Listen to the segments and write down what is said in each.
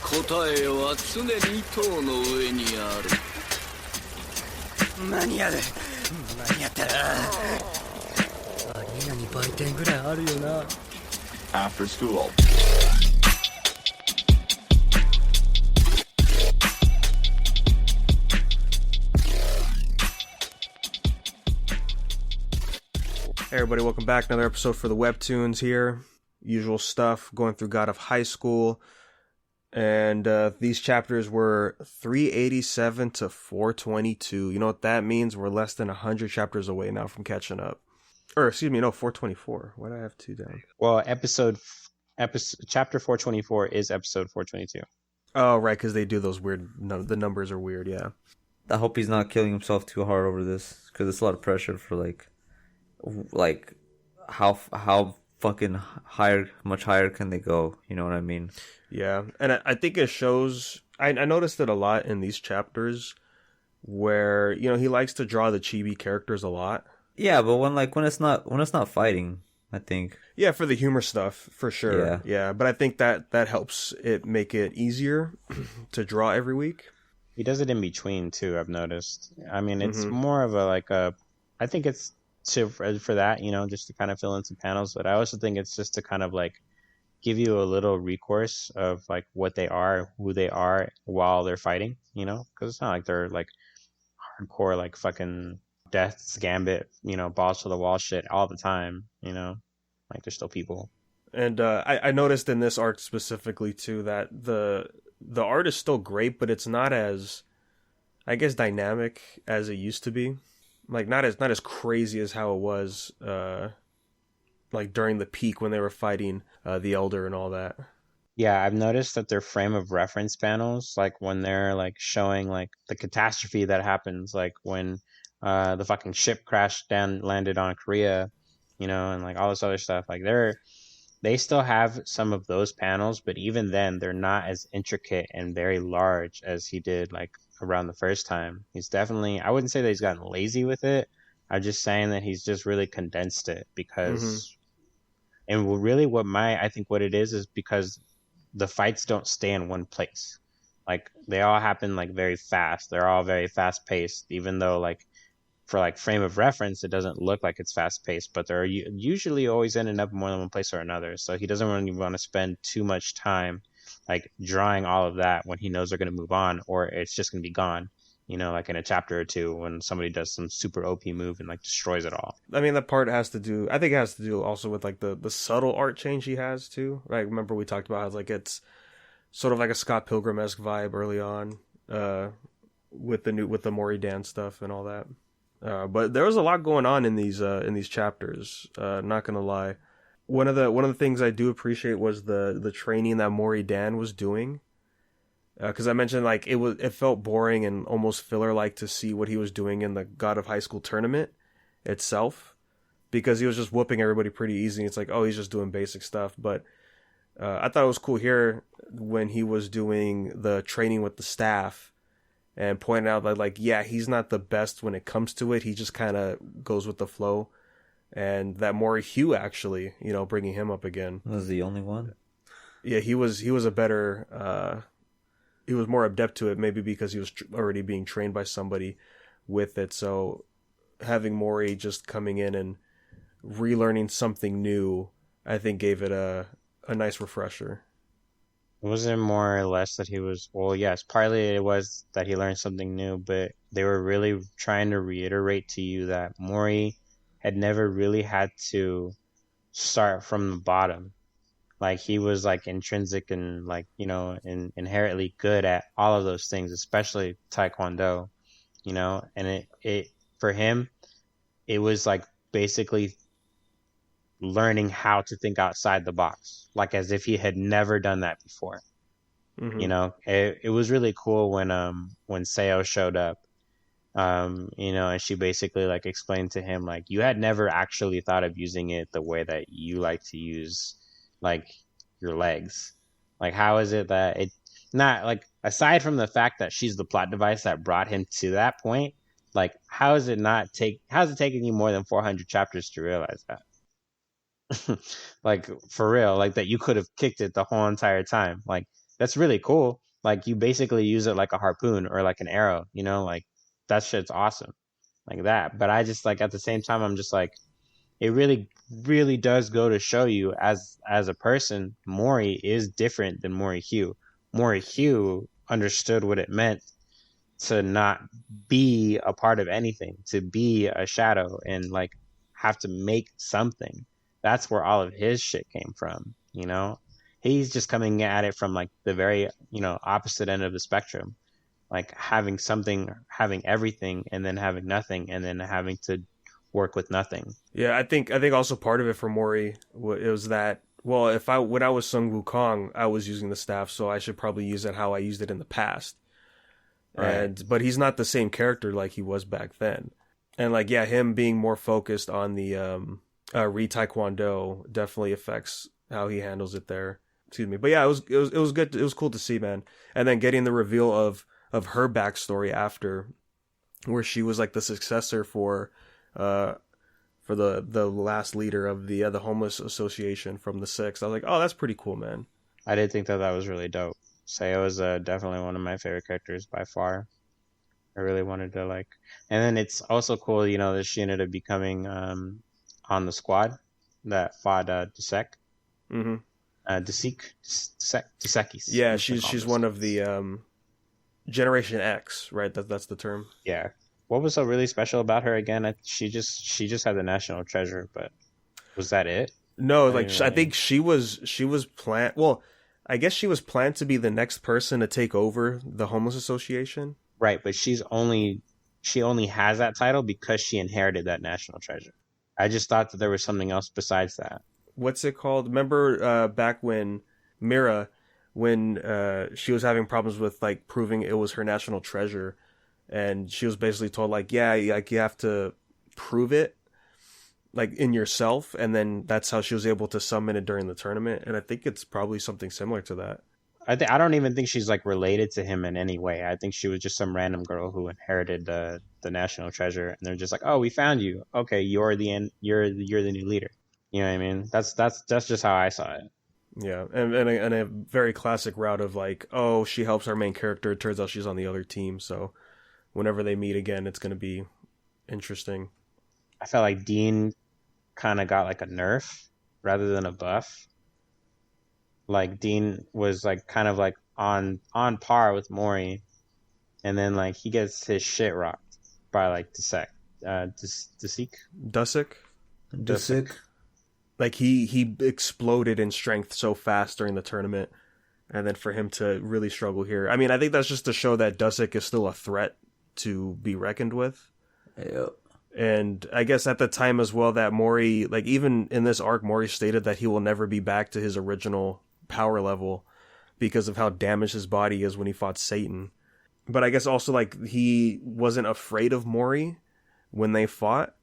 答えは常に塔の上にある。間に合ったらアリーナに売店ぐらいあるよな。 After school. Hey everybody, welcome back. Another episode for the Webtoons here. Usual stuff, going through God of High School. And these chapters were 387 to 422. You know what that means? We're less than 100 chapters away now from catching up. Or, excuse me, no, 424. Why do I have two down? Well, chapter 424 is episode 422. Oh, right, because they do those weird, no, the numbers are weird, yeah. I hope he's not killing himself too hard over this, because it's a lot of pressure for like how fucking much higher can they go? You know what I mean? Yeah, and I think it shows. I noticed it a lot in these chapters, where he likes to draw the chibi characters a lot. Yeah, but when it's not fighting, I think. Yeah, for the humor stuff, for sure. Yeah, but I think that helps it make it easier to draw every week. He does it in between too. I've noticed. I mean, it's more of I think it's for that, just to kind of fill in some panels. But I also think it's just to kind of give you a little recourse of what they are, who they are while they're fighting. Because it's not like they're hardcore fucking Death's Gambit, balls to the wall shit all the time. They're still people. And I noticed in this arc specifically too that the art is still great, but it's not as, I guess, dynamic as it used to be. Not as crazy as how it was during the peak when they were fighting the Elder and all that. Yeah, I've noticed that their frame of reference panels, when they're showing the catastrophe that happens, when the fucking ship landed on Korea, and all this other stuff, they still have some of those panels, but even then they're not as intricate and very large as he did around the first time. He's definitely, I wouldn't say that he's gotten lazy with it. I'm just saying that he's just really condensed it because, and really I think what it is because the fights don't stay in one place. They all happen very fast. They're all very fast paced, even though for frame of reference, it doesn't look like it's fast paced, but they're usually always ending up in more than one place or another. So he doesn't really want to spend too much time drawing all of that when he knows they're going to move on, or it's just going to be gone, in a chapter or two when somebody does some super OP move and destroys it all. I mean, that part has to do, I think it has to do also with the subtle art change he has too, right? Remember we talked about how it's sort of like a Scott Pilgrim-esque vibe early on, with the Mori Dan stuff and all that. But there was a lot going on in these chapters. Not gonna lie, one of the things I do appreciate was the training that Mori Dan was doing. Because I mentioned it felt boring and almost filler to see what he was doing in the God of High School tournament itself, because he was just whooping everybody pretty easy. It's he's just doing basic stuff. But I thought it was cool here when he was doing the training with the staff. And pointing out that, yeah, he's not the best when it comes to it. He just kind of goes with the flow. And that Mori Hugh actually, bringing him up again. Was the only one? Yeah, he was a better, he was more adept to it, maybe because he was already being trained by somebody with it. So having Mori just coming in and relearning something new, I think gave it a nice refresher. Was it more or less that he was, well, yes, partly it was that he learned something new, but they were really trying to reiterate to you that Mori had never really had to start from the bottom. He was intrinsic and inherently good at all of those things, especially Taekwondo, and it for him, it was basically learning how to think outside the box, as if he had never done that before. It was really cool when Seo showed up, and she basically explained to him you had never actually thought of using it the way that you like to use your legs. How is it that it not aside from the fact that she's the plot device that brought him to that point, how is it taking you more than 400 chapters to realize that? For real, that you could have kicked it the whole entire time. that's really cool. Like you basically use it like a harpoon or like an arrow, you know, like that shit's awesome. Like that. But I just like at the same time I'm just like it really really does go to show you as a person, Mori is different than Mori Hugh. Mori Hugh understood what it meant to not be a part of anything, to be a shadow and like have to make something. That's where all of his shit came from, you know? He's just coming at it from like the very, you know, opposite end of the spectrum. Like having something, having everything, and then having nothing, and then having to work with nothing. Yeah, I think also part of it for Mori it was that, well, when I was Sun Wukong, I was using the staff, so I should probably use it how I used it in the past. Right. But he's not the same character like he was back then. And like, yeah, him being more focused on the Re Taekwondo definitely affects how he handles it there. Excuse me. But yeah, it was good. It was cool to see, man. And then getting the reveal of her backstory after, where she was like the successor for the last leader of the homeless association from the Six. I was like, oh, that's pretty cool, man. I did think that was really dope. Sayo was definitely one of my favorite characters by far. I really wanted to like, and then it's also cool, you know, that she ended up becoming on the squad that fought Dusek. Mm-hmm. Dusekis. Yeah, she's one of the Generation X, right? That's the term. Yeah. What was so really special about her again? She just had the national treasure, but was that it? No, like I think she was planned. Well, I guess she was planned to be the next person to take over the homeless association. Right, but she only has that title because she inherited that national treasure. I just thought that there was something else besides that. What's it called? Remember back when Mira, when she was having problems with like proving it was her national treasure, and she was basically told like, yeah, like you have to prove it like in yourself, and then that's how she was able to summon it during the tournament. And I think it's probably something similar to that. I don't even think she's like related to him in any way. I think she was just some random girl who inherited the national treasure, and they're just like, oh, we found you. Okay, you're the new leader. You know what I mean? That's just how I saw it. Yeah, and a very classic route of like, oh, she helps our main character. It turns out she's on the other team, so whenever they meet again, it's going to be interesting. I felt like Dean kind of got like a nerf rather than a buff. Like Dean was like kind of like on par with Mori, and then like he gets his shit rocked by like Dusek. Like he exploded in strength so fast during the tournament, and then for him to really struggle here. I mean, I think that's just to show that Dusek is still a threat to be reckoned with. Yep. And I guess at the time as well that Mori, like even in this arc, Mori stated that he will never be back to his original power level because of how damaged his body is when he fought Satan. But I guess also like he wasn't afraid of Mori when they fought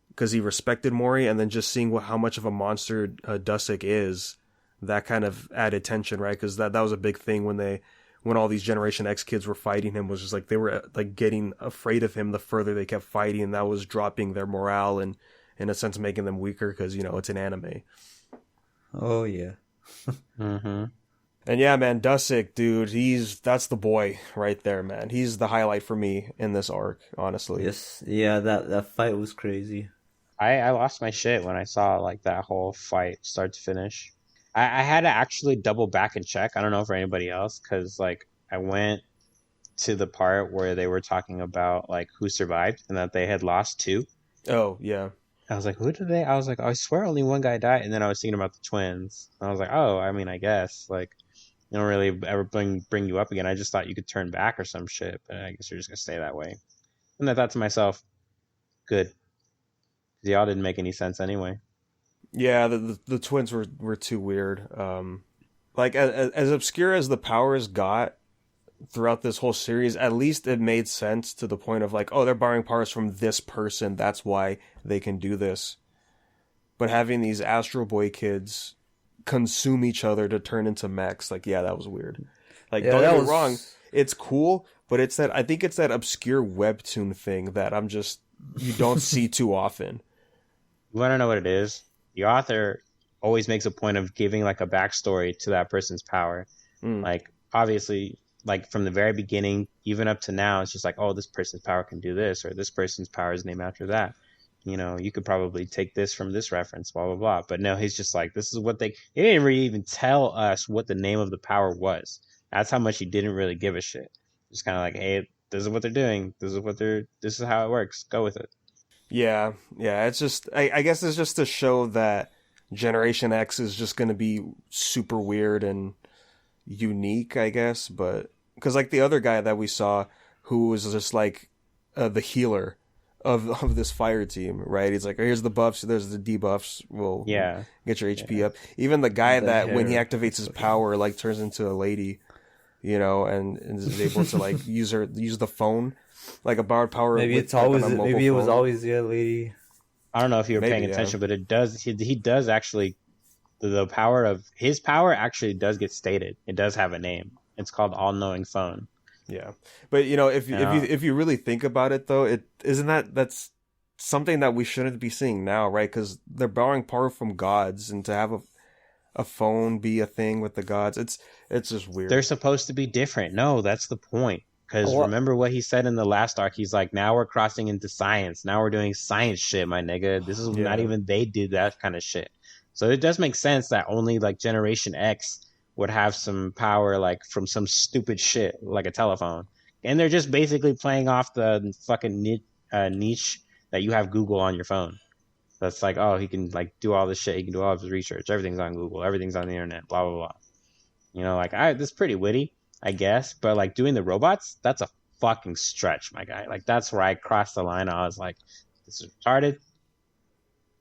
because he respected Mori, and then just seeing how much of a monster Dusek is, that kind of added tension, right? Because that was a big thing when all these Generation X kids were fighting him, was just like they were like getting afraid of him the further they kept fighting, and that was dropping their morale and in a sense making them weaker because, you know, it's an anime. Oh yeah. Mm-hmm. And yeah, man, Dusek, dude, that's the boy right there, man. He's the highlight for me in this arc, honestly. Yes, yeah, that fight was crazy. I lost my shit when I saw like that whole fight start to finish. I had to actually double back and check. I don't know for anybody else, because like I went to the part where they were talking about like who survived and that they had lost two. Oh yeah. I was like, who did they? I was like, I swear only one guy died, and then I was thinking about the twins. And I was like, oh, I mean, I guess like they don't really ever bring you up again. I just thought you could turn back or some shit, but I guess you're just gonna stay that way. And I thought to myself, good. They all didn't make any sense anyway. Yeah, the twins were too weird. Like as obscure as the powers got throughout this whole series, at least it made sense to the point of like, oh, they're borrowing powers from this person, that's why they can do this. But having these Astro Boy kids consume each other to turn into mechs, like, yeah, that was weird. Like, Yeah, don't that get me was- wrong, it's cool, but I think it's that obscure webtoon thing that you don't see too often. You want to know what it is? The author always makes a point of giving like a backstory to that person's power. Like, obviously, like from the very beginning, even up to now, it's just like, oh, this person's power can do this, or this person's power is named after that. You know, you could probably take this from this reference, blah, blah, blah. But no, he's just like, this is what they didn't really even tell us what the name of the power was. That's how much he didn't really give a shit. Just kind of like, hey, this is what they're doing. This is how it works. Go with it. Yeah. It's just, I guess it's just to show that Generation X is just going to be super weird and unique, I guess. But because like the other guy that we saw who was just like the healer of this fire team, right? He's like, oh, here's the buffs, there's the debuffs, we'll get your HP up. Even the guy that when he activates his power like turns into a lady, you know, and is able to like use the phone like a borrowed power. Maybe with, it's always like, maybe it was phone. always a lady. I don't know if you were paying attention, but it does. He does actually. The power of his power actually does get stated. It does have a name. It's called All-Knowing Phone. Yeah, but you know, if you really think about it, though, that's something that we shouldn't be seeing now, right? Because they're borrowing power from gods, and to have a phone be a thing with the gods, it's just weird. They're supposed to be different. No, that's the point. Because remember what he said in the last arc? He's like, now we're crossing into science. Now we're doing science shit, my nigga. This is not even they do that kind of shit. So it does make sense that only like Generation X would have some power like from some stupid shit like a telephone. And they're just basically playing off the fucking niche that you have Google on your phone. That's like, oh, he can like do all this shit. He can do all of his research. Everything's on Google. Everything's on the internet. Blah, blah, blah. You know, like, this is pretty witty, I guess. But like doing the robots, that's a fucking stretch, my guy. Like that's where I crossed the line. I was like, this is retarded.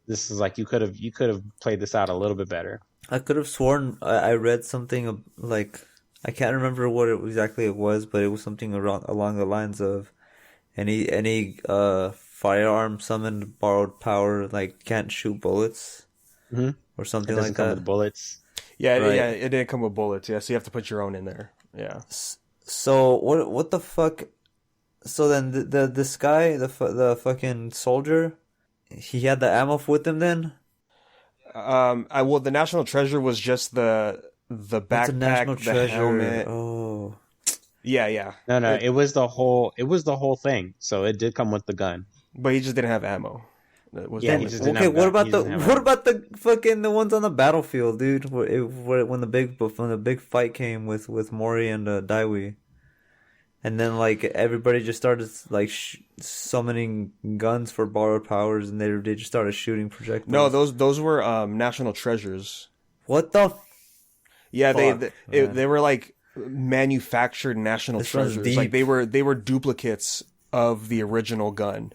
This is like you could have played this out a little bit better. I could have sworn I read something like I can't remember what exactly it was, but it was something along the lines of any firearm summoned borrowed power like can't shoot bullets or something like that. It doesn't come with bullets. Yeah, right. Yeah, it didn't come with bullets. Yeah, so you have to put your own in there. Yeah. So what the fuck? So then this guy, the fucking soldier, he had the ammo with him then? The National Treasure was just the backpack, the helmet. Oh. Yeah. No, it was the whole thing. So it did come with the gun. But he just didn't have ammo. What about the fucking the ones on the battlefield, dude? When the big fight came with Mori and Daiwi, and then like everybody just started like summoning guns for borrowed powers, and they just started shooting projectiles. No, those were National Treasures. What the? Yeah, they were like manufactured National Treasures. Like they were duplicates of the original gun.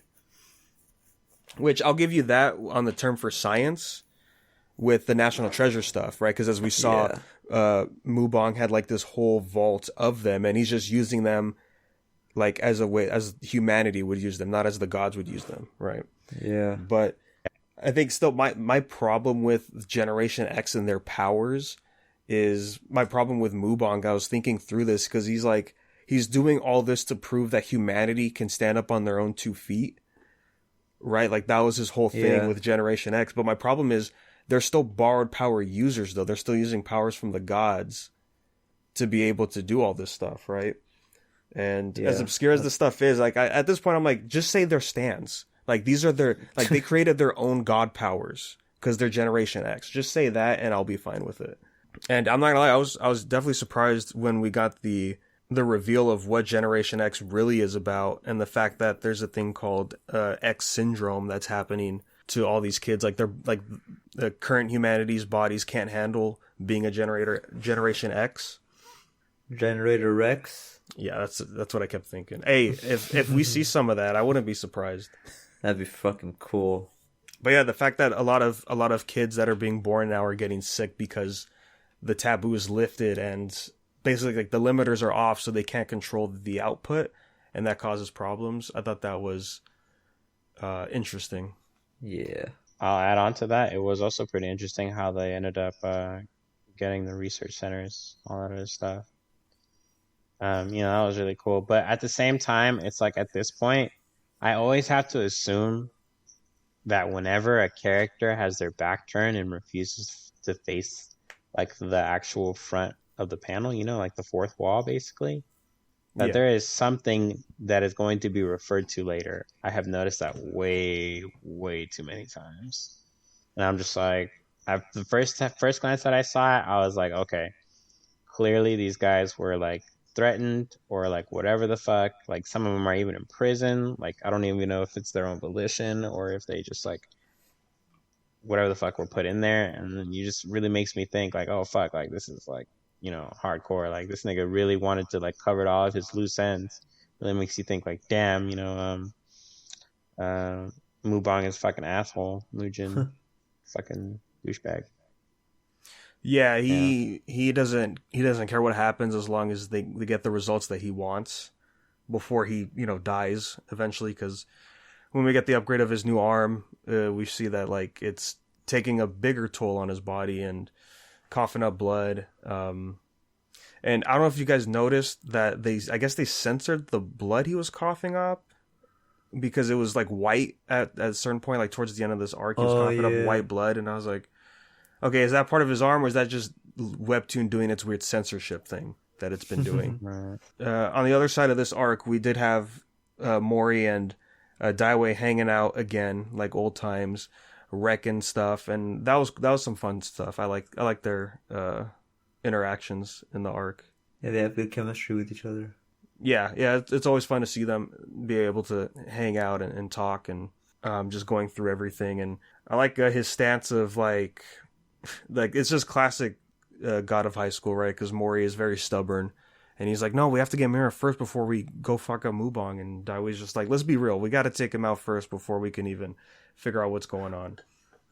Which I'll give you that on the term for science with the National Treasure stuff, right? Because as we saw, Mubong had like this whole vault of them, and he's just using them like as a way as humanity would use them, not as the gods would use them, right? Yeah. But I think still my problem with Generation X and their powers is my problem with Mubong. I was thinking through this because he's doing all this to prove that humanity can stand up on their own 2 feet. Right, like that was his whole thing with Generation X. But my problem is they're still borrowed power users, though. They're still using powers from the gods to be able to do all this stuff, right? And as obscure as this stuff is, like at this point, I'm like, just say their stands. Like these are their like they created their own god powers because they're Generation X. Just say that, and I'll be fine with it. And I'm not gonna lie, I was definitely surprised when we got the reveal of what Generation X really is about, and the fact that there's a thing called X syndrome that's happening to all these kids. Like they're like the current humanity's bodies can't handle being a Generation X. Generator Rex. Yeah, that's what I kept thinking. Hey, if we see some of that, I wouldn't be surprised. That'd be fucking cool. But yeah, the fact that a lot of kids that are being born now are getting sick because the taboo is lifted and basically like the limiters are off, so they can't control the output, and that causes problems. I thought that was interesting. Yeah. I'll add on to that. It was also pretty interesting how they ended up getting the research centers, all that other stuff. That was really cool. But at the same time, it's like at this point, I always have to assume that whenever a character has their back turned and refuses to face like the actual front of the panel, you know, like the fourth wall, basically. That Yeah. there is something that is going to be referred to later. I have noticed that way, way too many times, and I'm just like, the first glance that I saw it, I was like, okay, clearly these guys were like threatened or like whatever the fuck. Like some of them are even in prison. Like I don't even know if it's their own volition or if they just like whatever the fuck were put in there. And then you just really makes me think like, oh fuck, like this is like, you know, hardcore. Like this nigga really wanted to like cover all of his loose ends. Really makes you think like, damn, you know, Mubong is fucking asshole. Mujin, fucking douchebag. Yeah, he doesn't care what happens as long as they get the results that he wants before he, you know, dies eventually. Because when we get the upgrade of his new arm, we see that like it's taking a bigger toll on his body and coughing up blood. And I don't know if you guys noticed that I guess they censored the blood he was coughing up because it was like white at a certain point, like towards the end of this arc. He was coughing up white blood, and I was like, okay, is that part of his arm, or is that just Webtoon doing its weird censorship thing that it's been doing? Right. On the other side of this arc, we did have Mori and Daiwei hanging out again, like old times, wrecking stuff, and that was some fun stuff. I like their interactions in the arc. Yeah, they have good chemistry with each other. Yeah, it's always fun to see them be able to hang out and talk and just going through everything. And I like his stance of like it's just classic God of High School, right? Because Mori is very stubborn, and he's like, no, we have to get Mira first before we go fuck up Mubong. And Daiwei's just like, let's be real, we got to take him out first before we can even figure out what's going on.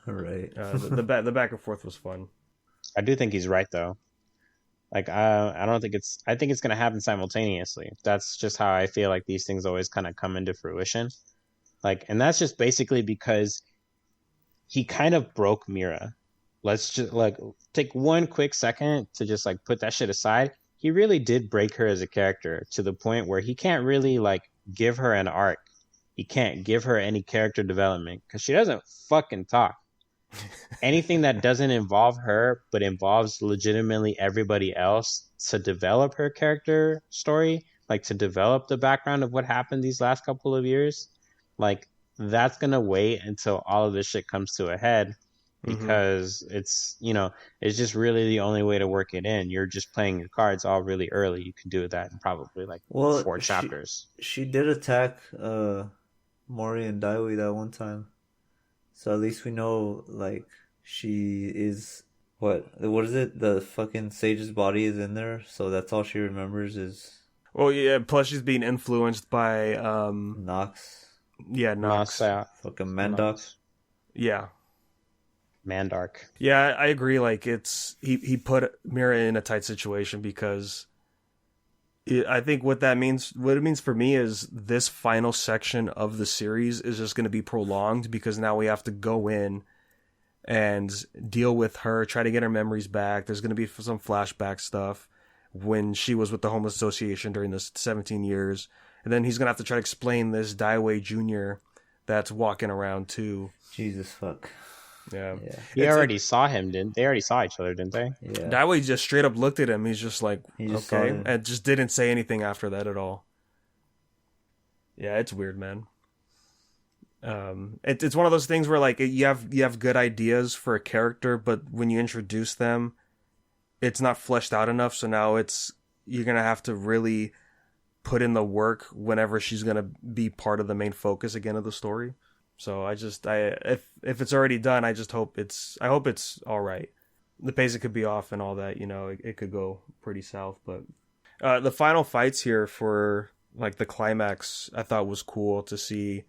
All right. The back and forth was fun. I do think he's right though. Like I don't think I think it's gonna happen simultaneously. That's just how I feel like these things always kind of come into fruition. Like, and that's just basically because he kind of broke Mira. Let's just like take one quick second to just like put that shit aside. He really did break her as a character to the point where he can't really like give her an arc. He can't give her any character development because she doesn't fucking talk. Anything that doesn't involve her but involves legitimately everybody else to develop her character story, like to develop the background of what happened these last couple of years, like that's gonna wait until all of this shit comes to a head, because it's, you know, it's just really the only way to work it in. You're just playing your cards all really early. You can do that in probably like 4 chapters. She did attack Mori and Daiwi that one time. So at least we know, like, she is... What is it? The fucking sage's body is in there, so that's all she remembers is... Well, yeah, plus she's being influenced by... Nox. Yeah, Nox. Fucking Mandox. Yeah. Mandark. Yeah, I agree. Like, it's... He put Mira in a tight situation because... I think what it means for me is this final section of the series is just going to be prolonged because now we have to go in and deal with her, try to get her memories back. There's going to be some flashback stuff when she was with the Homeless Association during this 17 years. And then he's going to have to try to explain this Daiwei Jr. that's walking around too. Jesus fuck. Yeah. They already saw each other, didn't they? Yeah. Daiwei just straight up looked at him. He's just like, okay. And just didn't say anything after that at all. Yeah, it's weird, man. It's one of those things where like you have good ideas for a character, but when you introduce them, it's not fleshed out enough. So now you're gonna have to really put in the work whenever she's gonna be part of the main focus again of the story. So if it's already done, I hope it's all right. The pacing could be off and all that, you know, it could go pretty south. But the final fights here for like the climax, I thought was cool to see.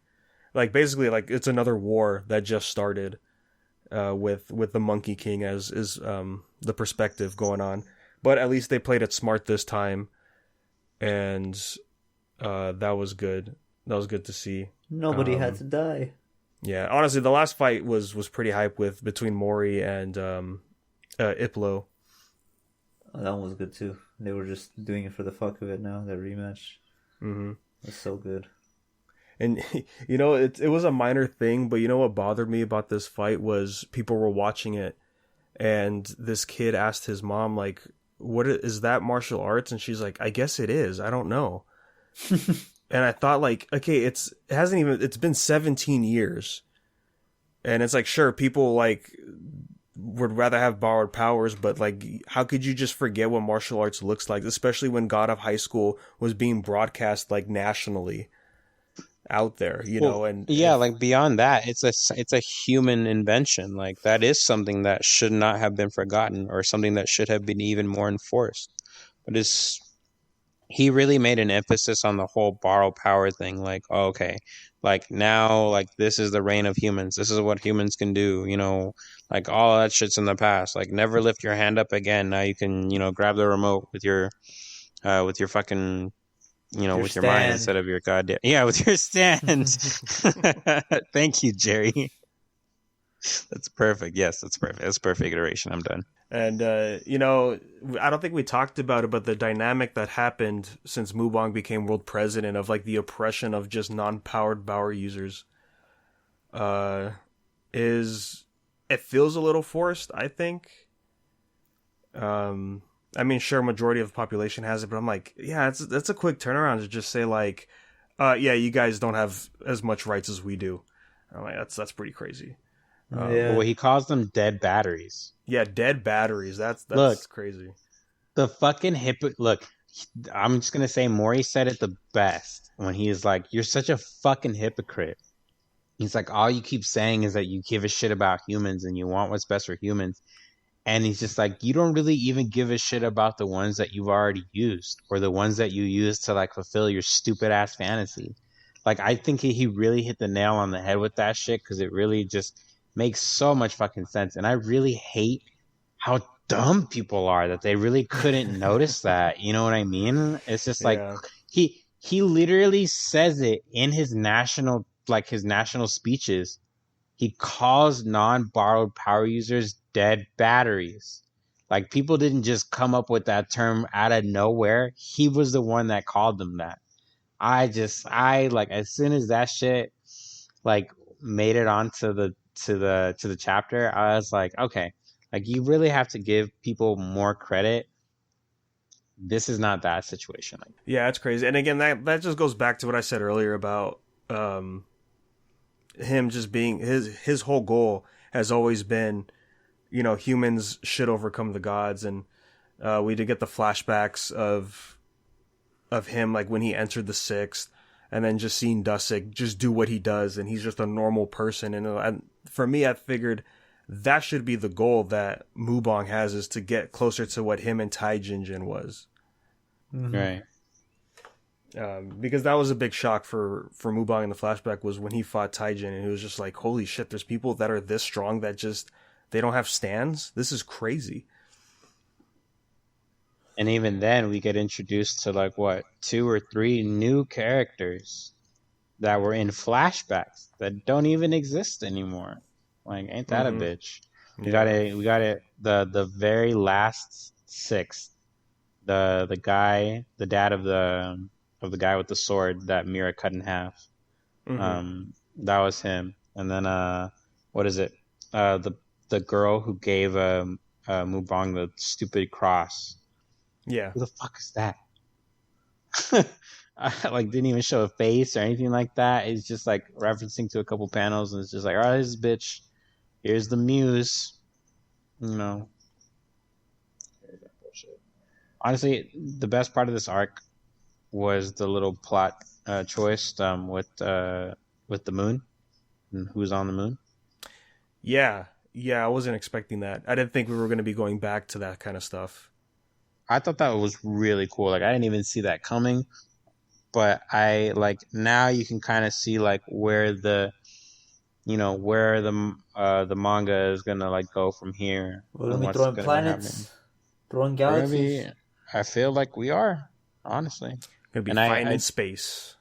Like basically, like it's another war that just started with the Monkey King as is the perspective going on. But at least they played it smart this time, and that was good. That was good to see. Nobody had to die. Yeah, honestly, the last fight was pretty hype between Mori and Iplo. Oh, that one was good too. They were just doing it for the fuck of it now, that rematch. Mm-hmm. It's so good. And, you know, it was a minor thing, but you know what bothered me about this fight was people were watching it, and this kid asked his mom, like, is that martial arts? And she's like, I guess it is. I don't know. And I thought, like, okay, it's been 17 years. And it's like, sure, people, like, would rather have borrowed powers, but, like, how could you just forget what martial arts looks like, especially when God of High School was being broadcast, like, nationally out there, you know? And like, beyond that, it's a human invention. Like, that is something that should not have been forgotten, or something that should have been even more enforced. But he really made an emphasis on the whole borrow power thing. Like, oh, okay, like, now, like, this is the reign of humans. This is what humans can do, you know, like, all that shit's in the past. Like, never lift your hand up again. Now you can, you know, grab the remote with your fucking, you know, with your mind instead of your goddamn, with your stand. Thank you, Jerry. That's perfect. Yes, that's perfect. That's perfect iteration. I'm done. And, you know, I don't think we talked about it, but the dynamic that happened since Mubong became world president of, like, the oppression of just non-powered power users it feels a little forced, I think. I mean, sure, majority of the population has it, but I'm like, yeah, that's a quick turnaround to just say, like, yeah, you guys don't have as much rights as we do. I'm like, that's pretty crazy. Well, he calls them dead batteries. Yeah, dead batteries. That's crazy. The fucking look, I'm just gonna say Maury said it the best when he is like, "You're such a fucking hypocrite." He's like, all you keep saying is that you give a shit about humans and you want what's best for humans. And he's just like, you don't really even give a shit about the ones that you've already used, or the ones that you use to, like, fulfill your stupid ass fantasy. Like, I think he really hit the nail on the head with that shit, because it really just makes so much fucking sense. And I really hate how dumb people are that they really couldn't notice that. You know what I mean? It's just like, he literally says it in his national speeches. He calls non-borrowed power users dead batteries. Like, people didn't just come up with that term out of nowhere. He was the one that called them that. I like, as soon as that shit, like, made it onto the chapter, I was like, okay, like, you really have to give people more credit. This is not that situation. Yeah, it's crazy. And again, that just goes back to what I said earlier about him just being, his whole goal has always been, you know, humans should overcome the gods. And we did get the flashbacks of him, like, when he entered the sixth, and then just seeing Dusik just do what he does, and he's just a normal person. And for me, I figured that should be the goal that Mubong has, is to get closer to what him and Tai Jinjin was. Mm-hmm. Right. Because that was a big shock for Mubong in the flashback, was when he fought Taijin, and he was just like, holy shit, there's people that are this strong that just, they don't have stands? This is crazy. And even then, we get introduced to, like, what, 2 or 3 new characters that were in flashbacks that don't even exist anymore. Like, ain't that a bitch? We got the very last 6th. The guy, the dad of the guy with the sword that Mira cut in half. That was him. And then what is it? The girl who gave Mubong the stupid cross. Yeah. Who the fuck is that? I, like, didn't even show a face or anything like that. It's just, like, referencing to a couple panels, and it's just like, all right, this bitch. Here's the muse. You know. Honestly, the best part of this arc was the little plot choice with the moon, and who's on the moon. Yeah, I wasn't expecting that. I didn't think we were going to be going back to that kind of stuff. I thought that was really cool. Like, I didn't even see that coming, but I, like, now you can kind of see, like, where the manga is gonna, like, go from here. Well, we throwing planets, throwing galaxies. I feel like we are, honestly. Gonna be fighting in space.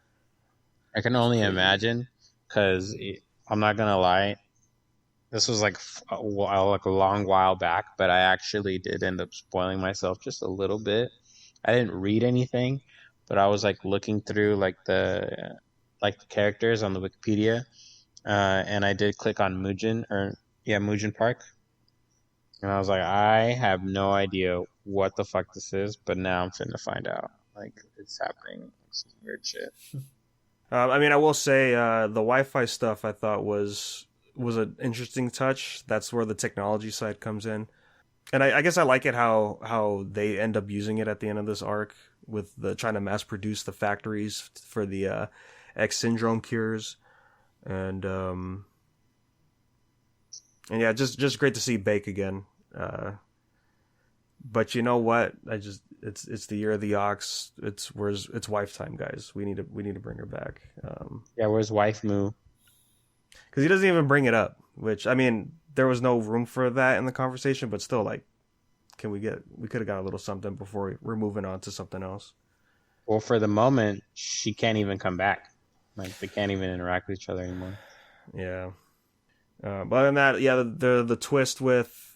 I can only imagine, because I'm not gonna lie, this was like a long while back, but I actually did end up spoiling myself just a little bit. I didn't read anything, but I was, like, looking through, like, the characters on the Wikipedia, and I did click on Mujin Park, and I was like, I have no idea what the fuck this is, but now I'm finna find out. Like, it's happening. Some weird shit. I mean, I will say the Wi-Fi stuff I thought was an interesting touch. That's where the technology side comes in, and I guess I like it how they end up using it at the end of this arc with the trying to mass produce the factories for the X syndrome cures, and yeah, just great to see Bake again. But you know what? It's the year of the ox. It's wife time, guys. We need to bring her back. Yeah, where's wife Moo? Because he doesn't even bring it up. Which, I mean, there was no room for that in the conversation, but still, like, we could have got a little something before we're moving on to something else. Well, for the moment, she can't even come back. Like, they can't even interact with each other anymore. Yeah. But other than that, yeah, the twist with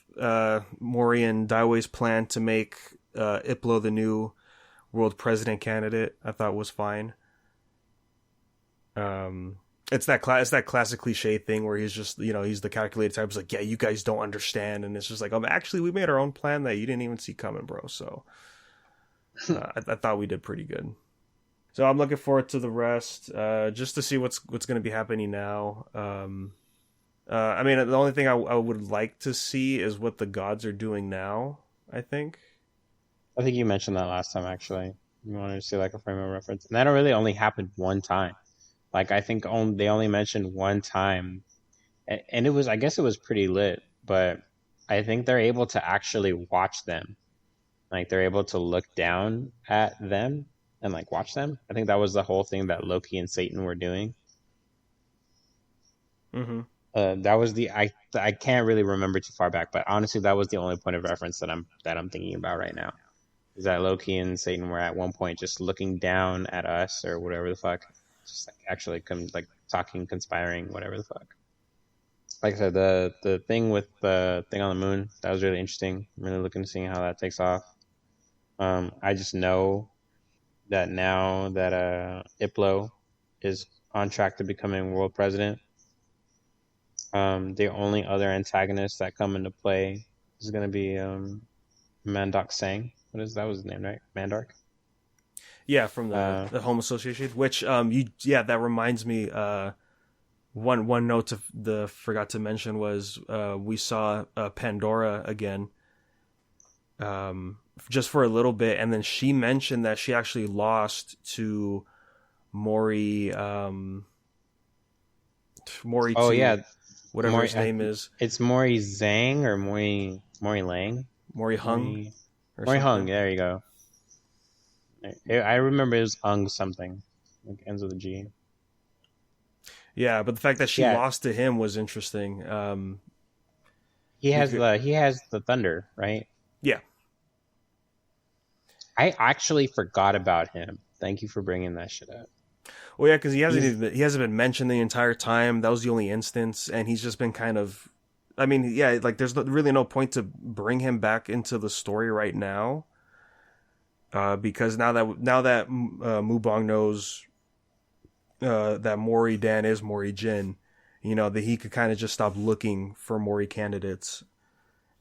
Mori and Daiwei's plan to make Iplo the new world president candidate, I thought was fine. It's that classic cliche thing where he's just, he's the calculated type. He's like, yeah, you guys don't understand, and it's just like, actually, we made our own plan that you didn't even see coming, bro. So I thought we did pretty good. So I'm looking forward to the rest, just to see what's going to be happening now. I mean, the only thing I would like to see is what the gods are doing now, I think you mentioned that last time, actually. You wanted to see, like, a frame of reference. And that really only happened one time. Like, I think they only mentioned one time. And I guess it was pretty lit. But I think they're able to actually watch them. Like, they're able to look down at them and, like, watch them. I think that was the whole thing that Loki and Satan were doing. Mm-hmm. That was I can't really remember too far back, but honestly, that was the only point of reference that I'm thinking about right now. Is that Loki and Satan were at one point just looking down at us or whatever the fuck, just like actually talking, conspiring, whatever the fuck. Like I said, the thing with the thing on the moon, that was really interesting. I'm really looking to see how that takes off. I just know that now that Iplo is on track to becoming world president. The only other antagonist that come into play is going to be Mandark Sang. That was his name, right? Mandark? Yeah, from the Home Association. Which that reminds me. One note forgot to mention was we saw Pandora again, just for a little bit, and then she mentioned that she actually lost to Mori. Mori. Oh yeah. Whatever his name is. It's Mori Zhang or Mori Lang? Mori Hung. Mori Hung, there you go. I remember it was Hung something. Like ends with a G. Yeah, but the fact that she lost to him was interesting. He has the thunder, right? Yeah. I actually forgot about him. Thank you for bringing that shit up. Well, yeah, because he hasn't been mentioned the entire time. That was the only instance, and he's just been kind of. I mean, yeah, like there's really no point to bring him back into the story right now, because now that Mubong knows that Mori Dan is Mori Jin, that he could kind of just stop looking for Mori candidates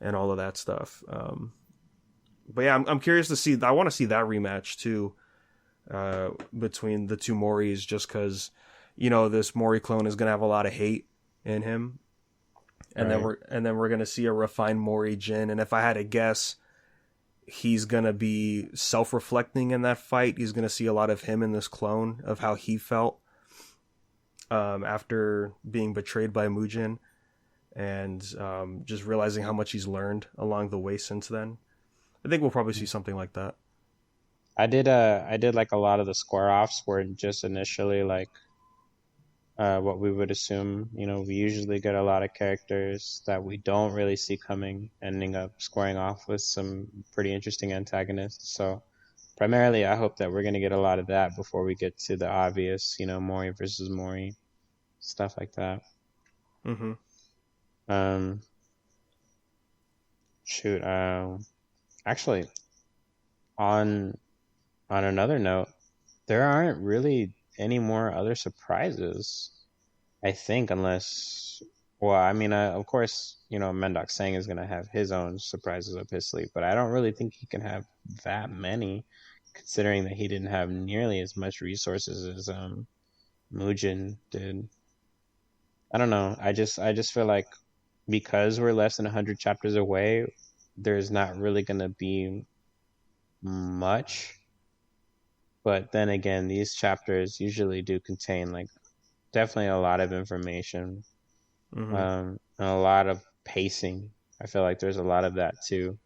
and all of that stuff. But yeah, I'm curious to see. I want to see that rematch too. Between the two Moris, just because this Mori clone is gonna have a lot of hate in him, and right. then we're gonna see a refined Mori Jin. And if I had to guess, he's gonna be self-reflecting in that fight. He's gonna see a lot of him in this clone of how he felt after being betrayed by Mujin, and just realizing how much he's learned along the way since then. I think we'll probably see something like that. I did like a lot of the square offs where just initially like what we would assume, we usually get a lot of characters that we don't really see coming ending up squaring off with some pretty interesting antagonists. So primarily I hope that we're going to get a lot of that before we get to the obvious, Mori versus Mori, stuff like that. Mm-hmm. Actually, on another note, there aren't really any more other surprises, I think, unless Well, I mean, of course, Mendok Sang is gonna have his own surprises up his sleeve, but I don't really think he can have that many, considering that he didn't have nearly as much resources as Mujin did. I don't know. I just feel like because we're less than 100 chapters away, there's not really gonna be much. But then again, these chapters usually do contain like definitely a lot of information, and a lot of pacing. I feel like there's a lot of that too.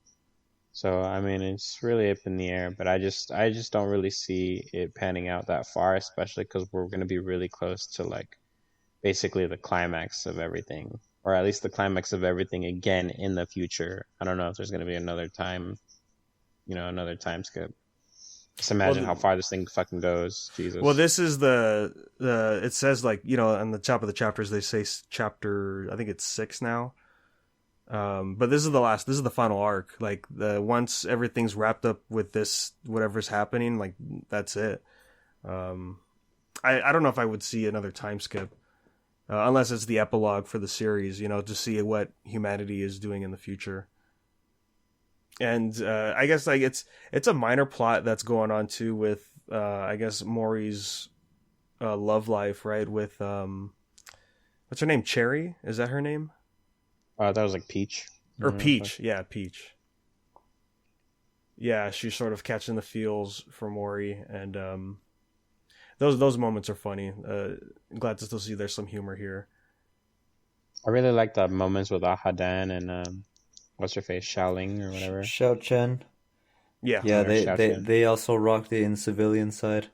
So I mean, it's really up in the air, but I just don't really see it panning out that far, especially because we're going to be really close to like basically the climax of everything, or at least the climax of everything again in the future. I don't know if there's going to be another time, another time skip. Just imagine how far this thing fucking goes. Jesus. Well, this is the it says like, on the top of the chapters, they say chapter, I think it's 6 now. But this is the final arc. Like once everything's wrapped up with this, whatever's happening, like that's it. I don't know if I would see another time skip, unless it's the epilogue for the series, to see what humanity is doing in the future. And I guess like it's a minor plot that's going on too with I guess Mori's love life, right? With what's her name? Cherry? Is that her name? That was like Peach. Or Peach, yeah, Peach. Yeah, she's sort of catching the feels for Mori, and those moments are funny. Glad to still see there's some humor here. I really like the moments with Ahadan and what's her face, Xiaoling or whatever. Xiao Chen. Yeah, Yeah, they also rocked it in civilian side.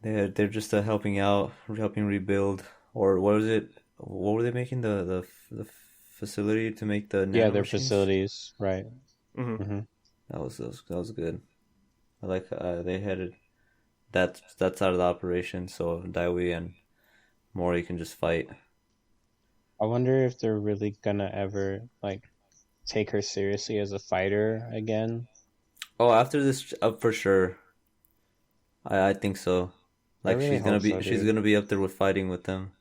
They're just helping out, helping rebuild, or what was it? What were they making the facility to make the their nanomachines? facilities, right? Mm-hmm. That was good. I like they headed that side of the operation, so Daiwi and Mori can just fight. I wonder if they're really gonna ever like take her seriously as a fighter again. Oh, after this, for sure. I think so. Like really she's gonna be up there with fighting with them.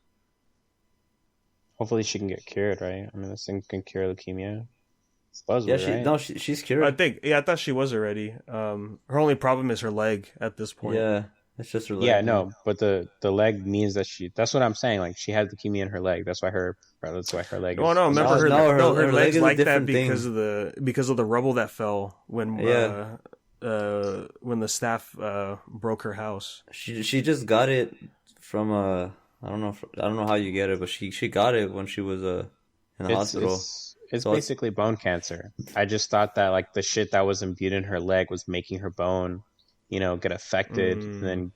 Hopefully she can get cured, right? I mean, this thing can cure leukemia. Supposedly, right? She's cured. I thought she was already. Her only problem is her leg at this point. Yeah, it's just her leg. Yeah, no, but the leg means that that's what I'm saying. Like she has leukemia in her leg. That's why her leg. Oh no, remember her leg's leg like that thing. because of the rubble that fell when the staff broke her house. She just got it from I don't know how you get it, but she got it when she was in the hospital. It's basically bone cancer. I just thought that like the shit that was imbued in her leg was making her bone, get affected and then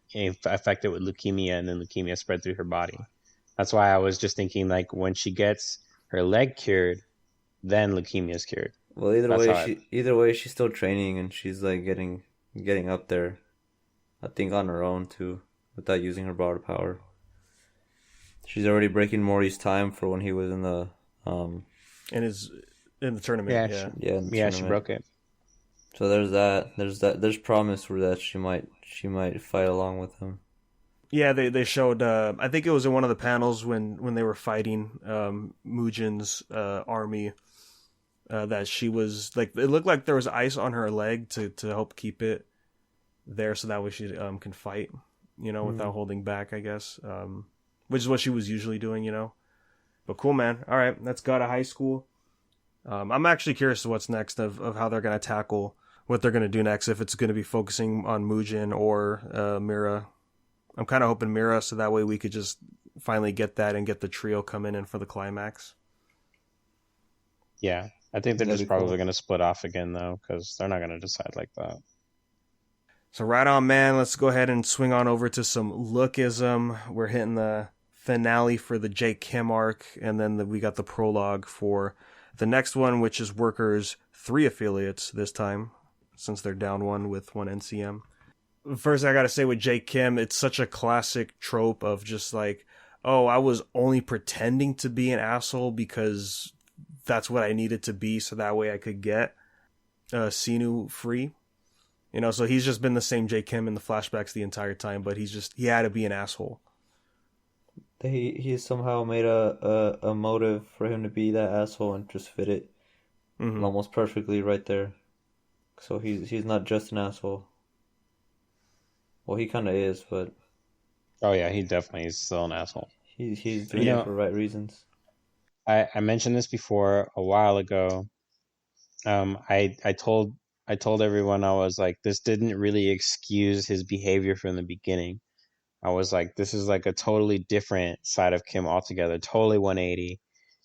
affected with leukemia, and then leukemia spread through her body. That's why I was just thinking like when she gets her leg cured, then leukemia is cured. Well, either way, she's still training and she's like getting up there. I think on her own too, without using her broader power. She's already breaking Mori's time for when he was in the in the tournament. She broke it. So there's that. There's promise for that she might fight along with him. Yeah, they showed. I think it was in one of the panels when they were fighting Mujin's army. That she was like, it looked like there was ice on her leg to help keep it there, so that way she can fight, without holding back, I guess. Which is what she was usually doing, But cool, man. All right, that's God of High School. I'm actually curious to what's next of how they're going to tackle what they're going to do next, if it's going to be focusing on Mujin or Mira. I'm kind of hoping Mira, so that way we could just finally get that and get the trio coming in for the climax. Yeah, I think they're just probably going to split off again, though, because they're not going to decide like that. So right on, man. Let's go ahead and swing on over to some Lookism. We're hitting the finale for the Jake Kim arc, and then we got the prologue for the next one, which is Workers 3 affiliates this time, since they're down one with one NCM. First, I gotta say with Jake Kim, it's such a classic trope of just like, oh, I was only pretending to be an asshole because that's what I needed to be, so that way I could get Sinu free. So he's just been the same Jake Kim in the flashbacks the entire time, but he had to be an asshole. He somehow made a motive for him to be that asshole and just fit it Hmm. almost perfectly right there. So he's not just an asshole. Well, he kind of is, but Oh yeah, he definitely is still an asshole. he's You doing it Yeah. for right reasons. I mentioned this before a while ago. I told everyone I was like, this didn't really excuse his behavior from the beginning. I was like, this is like a totally different side of Kim altogether, totally 180.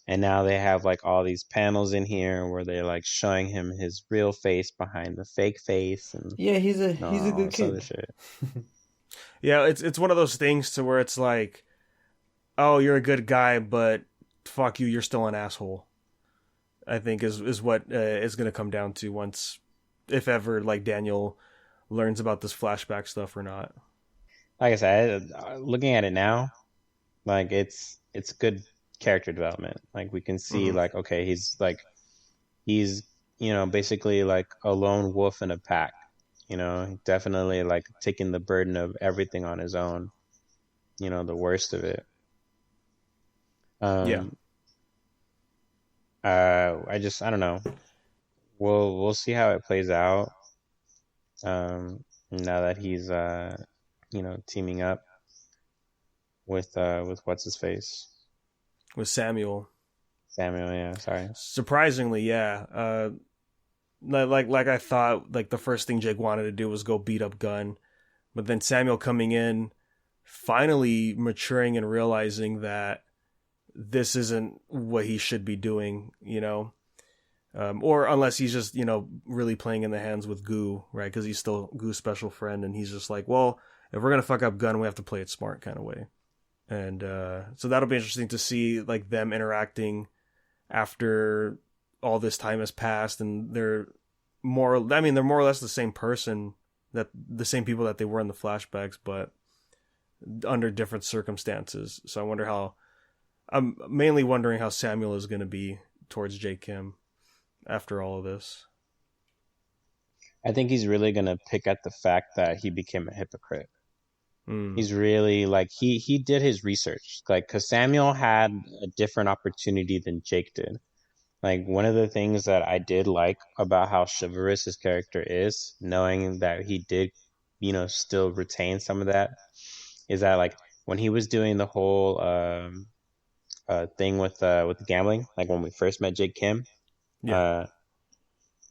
And now they have like all these panels in here where they're like showing him his real face behind the fake face and Yeah, he's a all good this other kid. shit. Yeah, it's one of those things to where it's like, oh, you're a good guy, but fuck you, you're still an asshole. I think is what is going to come down to once, if ever, like Daniel learns about this flashback stuff or not. Like I said, looking at it now, like it's good character development. Like we can see Hmm. like okay, he's basically like a lone wolf in a pack. Definitely like taking the burden of everything on his own. The worst of it. Yeah, Um, I don't know. We'll see how it plays out. Now that he's teaming up with what's his face, with Samuel. Samuel. Yeah, sorry. Surprisingly, yeah. Like I thought, like the first thing Jake wanted to do was go beat up Gunn, but then Samuel coming in, finally maturing and realizing that this isn't what he should be doing, or unless he's just really playing in the hands with Goo, right? Because he's still Goo's special friend, and he's just like, well, if we're gonna fuck up Gunn, we have to play it smart, kind of way. And so that'll be interesting to see like them interacting after all this time has passed, and they're they're more or less the same person, that the same people that they were in the flashbacks, but under different circumstances. So I'm mainly wondering how Samuel is going to be towards Jake Kim after all of this. I think he's really gonna pick at the fact that he became a hypocrite. Mm. He's really like he did his research, like because Samuel had a different opportunity than Jake did. Like one of the things that I did like about how chivalrous his character is, knowing that he did, still retain some of that, is that like when he was doing the whole thing with the gambling, like when we first met Jake Kim, Yeah.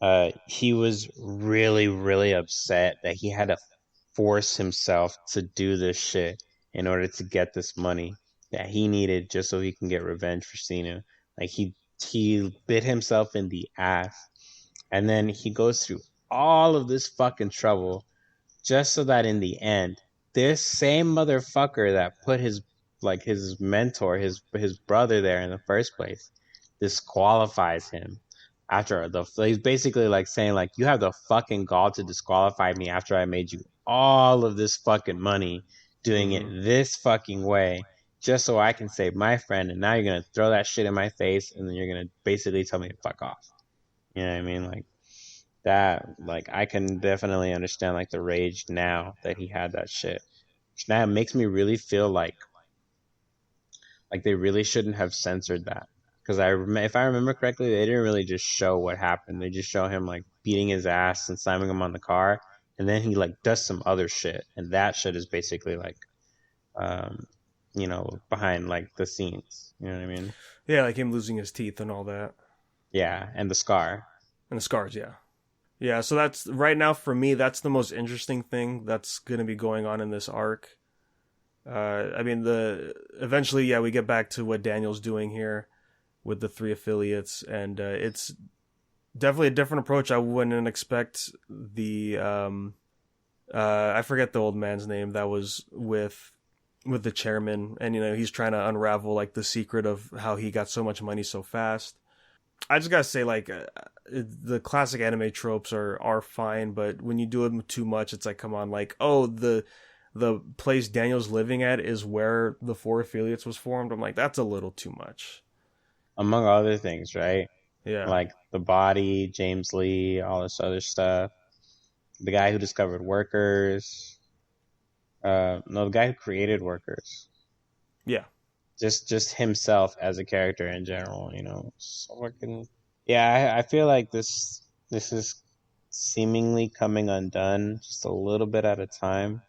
uh, he was really, really upset that he had to force himself to do this shit in order to get this money that he needed just so he can get revenge for Cena. Like he bit himself in the ass, and then he goes through all of this fucking trouble just so that in the end, this same motherfucker that put his mentor, his brother there in the first place, disqualifies him after he's basically like saying like you have the fucking gall to disqualify me after I made you all of this fucking money doing it Mm-hmm. this fucking way just so I can save my friend, and now you're gonna throw that shit in my face and then you're gonna basically tell me to fuck off. You know what I mean? Like that, like I can definitely understand like the rage now that he had that shit. That makes me really feel like they really shouldn't have censored that, because if I remember correctly, they didn't really just show what happened. They just show him like beating his ass and slamming him on the car, and then he like does some other shit, and that shit is basically like, um, behind like the scenes. You know what I mean? Yeah, like him losing his teeth and all that, Yeah, and the scar. and the scars. Yeah. Yeah, so that's right now for me. That's the most interesting thing that's going to be going on in this arc. I mean, eventually, yeah, we get back to what Daniel's doing here with the three affiliates, and it's definitely a different approach. I wouldn't expect the I forget the old man's name that was with the chairman, and he's trying to unravel like the secret of how he got so much money so fast. I just gotta say, like, the classic anime tropes are fine, but when you do them too much, it's like, come on, like, oh, the place Daniel's living at is where the four affiliates was formed. I'm like, that's a little too much. Among other things, right? Yeah, Like the body, James Lee, all this other stuff. The guy who discovered workers. No, the guy who created workers. yeah, just himself as a character in general, So yeah, I feel like this is seemingly coming undone just a little bit at a time.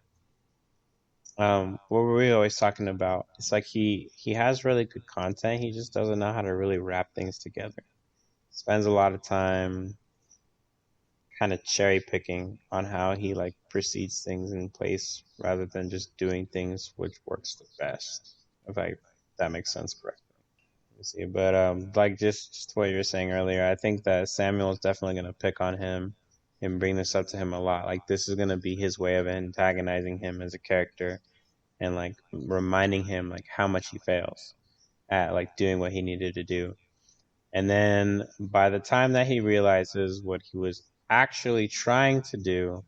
What were we always talking about? It's like he has really good content. He just doesn't know how to really wrap things together. Spends a lot of time kind of cherry picking on how he like proceeds things in place rather than just doing things which works the best. If that makes sense correctly. See, but like just what you were saying earlier, I think that Samuel is definitely gonna pick on him and bring this up to him a lot. Like this is gonna be his way of antagonizing him as a character and like reminding him like how much he fails at like doing what he needed to do. And then by the time that he realizes what he was actually trying to do,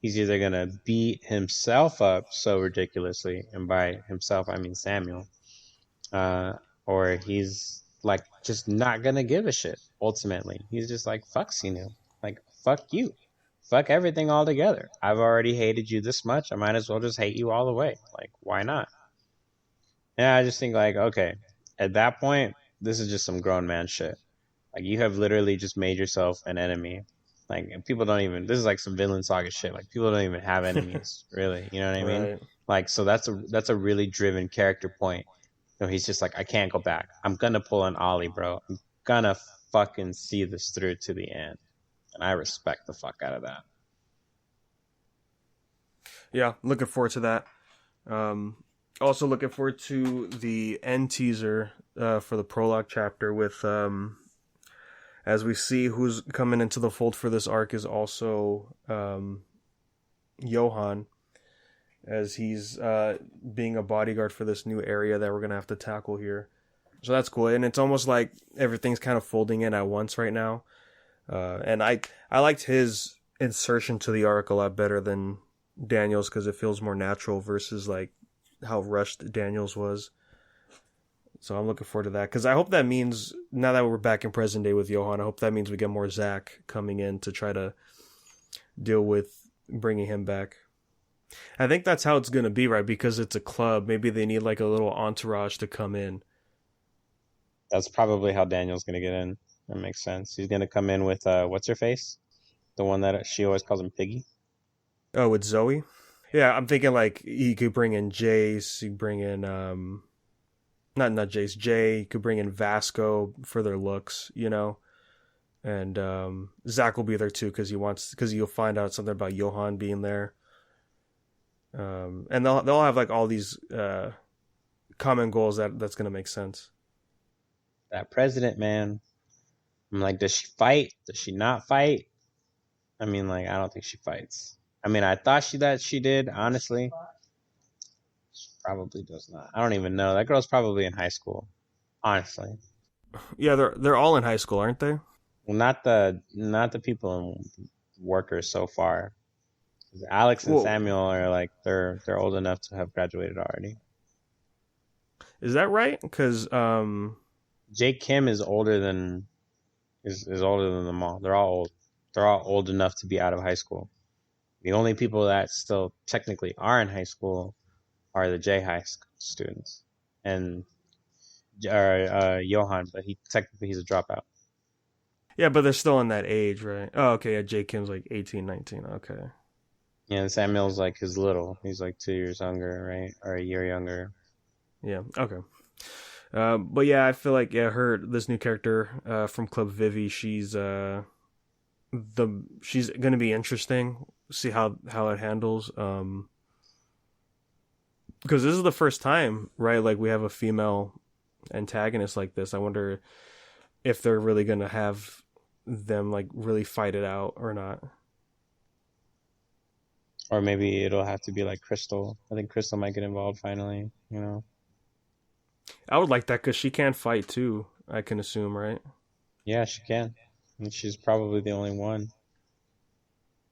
he's either gonna beat himself up so ridiculously, and by himself I mean Samuel, or he's like just not gonna give a shit. Ultimately, he's just like fuck Sinu, like fuck you, fuck everything altogether. I've already hated you this much. I might as well just hate you all the way. Like why not? Yeah, I just think like okay, at that point, this is just some grown man shit. Like you have literally just made yourself an enemy. Like people don't even. This is like some Vinland Saga shit. Like people don't even have enemies, really. You know what I mean? Right. Like so that's a really driven character point. He's just like I can't go back. I'm gonna pull an Ollie, bro. I'm gonna fucking see this through to the end, and I respect the fuck out of that. Yeah, looking forward to that. Also looking forward to the end teaser for the prologue chapter with as we see who's coming into the fold for this arc is also Johan, as he's being a bodyguard for this new area that we're going to have to tackle here. So that's cool. And it's almost like everything's kind of folding in at once right now. And I liked his insertion to the arc a lot better than Daniel's because it feels more natural versus like how rushed Daniel's was. So I'm looking forward to that because I hope that means now that we're back in present day with Johan, I hope that means we get more Zach coming in to try to deal with bringing him back. I think that's how it's going to be, right? Because it's a club. Maybe they need like a little entourage to come in. That's probably how Daniel's going to get in. That makes sense. He's going to come in with, what's her face? The one that she always calls him Piggy. Oh, with Zoe? Yeah, I'm thinking like he could bring in Jace. He could bring in, not Jace, Jay. He could bring in Vasco for their looks, And Zach will be there too because you'll find out something about Johan being there. And they'll have like all these common goals that's gonna make sense. That president, man. I'm like, does she fight? Does she not fight? I mean, like, I don't think she fights. I mean, I thought she did, honestly. She probably does not. I don't even know. That girl's probably in high school, honestly. Yeah, they're all in high school, aren't they? Well, not the people in workers so far. Alex and Samuel are like they're old enough to have graduated already. Is that right? Because Jake Kim is older than them all. They're all old. They're all old enough to be out of high school. The only people that still technically are in high school are the J High students and Johan, but he's a dropout. Yeah, but they're still in that age, right? Oh, okay. Yeah, Jake Kim's like 18, 19. Okay. Yeah, and Samuel's like his little. He's like 2 years younger, right? Or a year younger. Yeah, okay. But yeah, I feel like this new character from Club Vivi, she's gonna be interesting. See how it handles. Because this is the first time, right? Like we have a female antagonist like this. I wonder if they're really gonna have them like really fight it out or not. Or maybe it'll have to be like Crystal. I think Crystal might get involved finally, I would like that because she can fight too, I can assume, right? Yeah, she can. And she's probably the only one.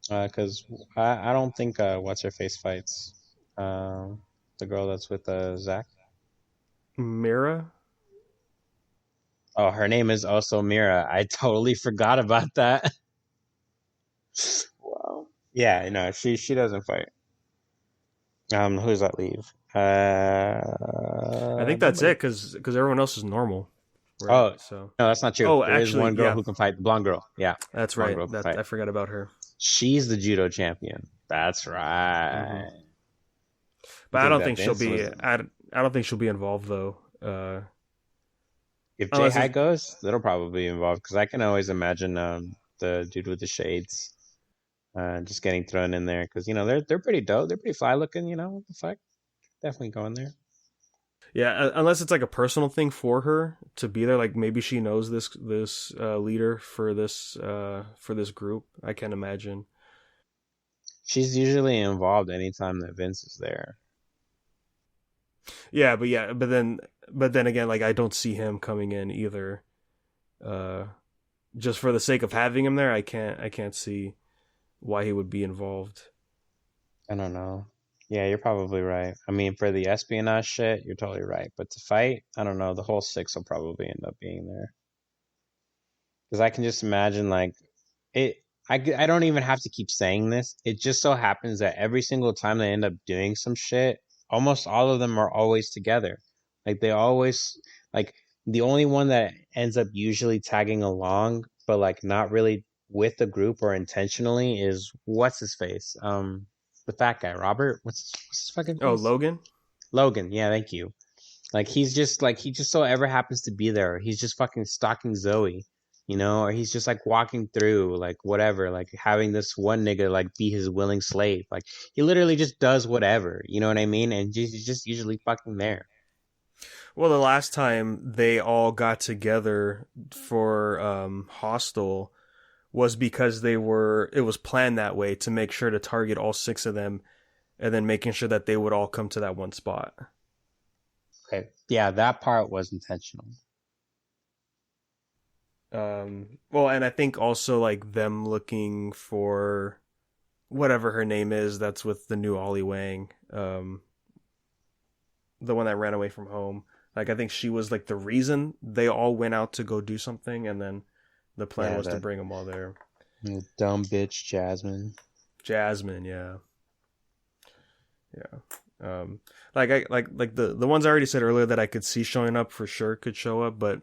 Because I don't think What's-Her-Face fights. The girl that's with Zach. Mira? Oh, her name is also Mira. I totally forgot about that. Wow. Yeah, no, she doesn't fight. Who does that leave? I think that's Nobody. it because everyone else is normal, right? Oh So no, that's not true. oh, There is actually, one girl yeah, who can fight. The blonde girl. Yeah, that's blonde right. girl can That fight. I forgot about her. She's the judo champion. That's Hmm. right. You But I think don't that think she'll Vince be. was? I don't think she'll be involved though. If Jay Unless High it's goes, that'll probably be involved because I can always imagine the dude with the shades just getting thrown in there because they're pretty dope. They're pretty fly looking. What the fuck? Definitely going there. yeah. Unless it's like a personal thing for her to be there. Like maybe she knows this leader for this group. I can't imagine. She's usually involved anytime that Vince is there. Yeah, but then again, like I don't see him coming in either. Uh, just for the sake of having him there, I can't see why he would be involved. I don't know. Yeah, you're probably right. I mean, for the espionage shit, you're totally right. But to fight, I don't know. The whole six will probably end up being there because I can just imagine like it. I don't even have to keep saying this. It just so happens that every single time they end up doing some shit, almost all of them are always together. Like they always like the only one that ends up usually tagging along, but like not really with the group or intentionally is what's his face? The fat guy, Robert. What's his fucking Oh, face? Logan. Logan. Yeah, thank you. Like he just so ever happens to be there. He's just fucking stalking Zoe, or he's just like walking through, like whatever, like having this one nigga like be his willing slave. Like he literally just does whatever, you know what I mean? And he's just usually fucking there. Well, the last time they all got together for Hostel was because it was planned that way to make sure to target all six of them and then making sure that they would all come to that one spot. Okay, yeah, that part was intentional. Well, and I think also like them looking for whatever her name is that's with the new Ollie Wang, the one that ran away from home. Like I think she was like the reason they all went out to go do something, and then the plan Yeah, was to that bring them all there. dumb bitch Jasmine. Jasmine, yeah, yeah. Like the ones I already said earlier that I could see showing up for sure could show up, but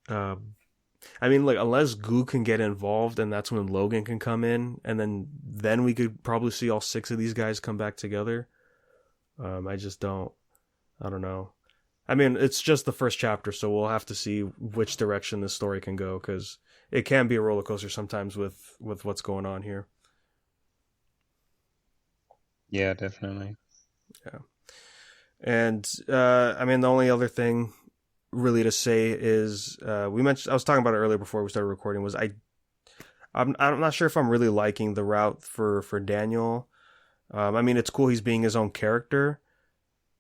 um, I mean, like unless Goo can get involved, and that's when Logan can come in, and then we could probably see all six of these guys come back together. I just don't. I don't know. I mean, it's just the first chapter, so we'll have to see which direction this story can go because it can be a roller coaster sometimes with what's going on here. Yeah, definitely. Yeah, and I mean, the only other thing really to say is we mentioned I was talking about it earlier before we started recording was I'm not sure if I'm really liking the route for Daniel. I mean, it's cool he's being his own character,